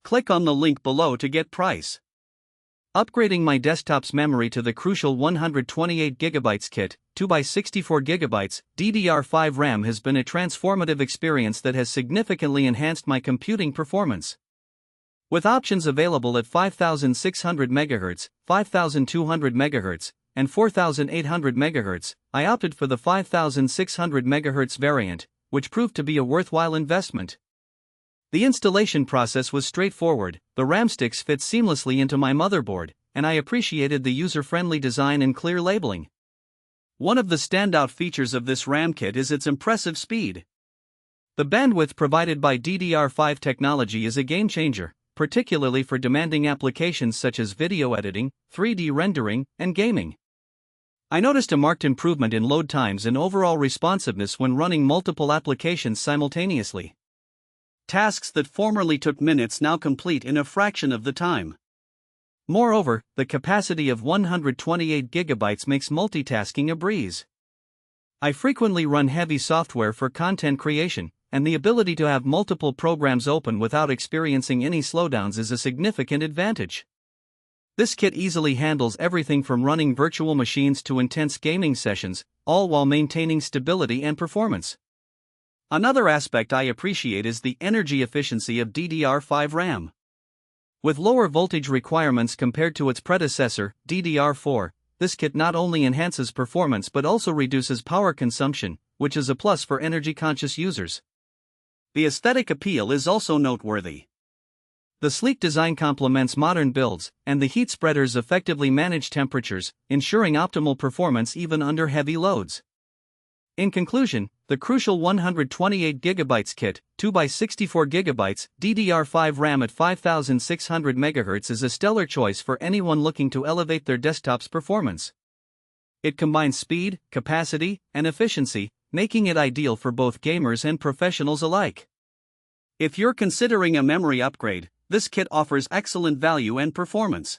Click on the link below to get price. Upgrading my desktop's memory to the crucial 128GB kit, 2x64GB, DDR5 RAM has been a transformative experience that has significantly enhanced my computing performance. With options available at 5600 MHz, 5200 MHz, and 4800 MHz, I opted for the 5600 MHz variant, which proved to be a worthwhile investment. The installation process was straightforward. The RAM sticks fit seamlessly into my motherboard, and I appreciated the user-friendly design and clear labeling. One of the standout features of this RAM kit is its impressive speed. The bandwidth provided by DDR5 technology is a game-changer, particularly for demanding applications such as video editing, 3D rendering, and gaming. I noticed a marked improvement in load times and overall responsiveness when running multiple applications simultaneously. Tasks that formerly took minutes now complete in a fraction of the time. Moreover, the capacity of 128GB makes multitasking a breeze. I frequently run heavy software for content creation, and the ability to have multiple programs open without experiencing any slowdowns is a significant advantage. This kit easily handles everything from running virtual machines to intense gaming sessions, all while maintaining stability and performance. Another aspect I appreciate is the energy efficiency of DDR5 RAM. With lower voltage requirements compared to its predecessor, DDR4, this kit not only enhances performance but also reduces power consumption, which is a plus for energy-conscious users. The aesthetic appeal is also noteworthy. The sleek design complements modern builds, and the heat spreaders effectively manage temperatures, ensuring optimal performance even under heavy loads. In conclusion, the crucial 128GB kit, 2x64GB, DDR5 RAM at 5600 MHz is a stellar choice for anyone looking to elevate their desktop's performance. It combines speed, capacity, and efficiency, making it ideal for both gamers and professionals alike. If you're considering a memory upgrade, this kit offers excellent value and performance.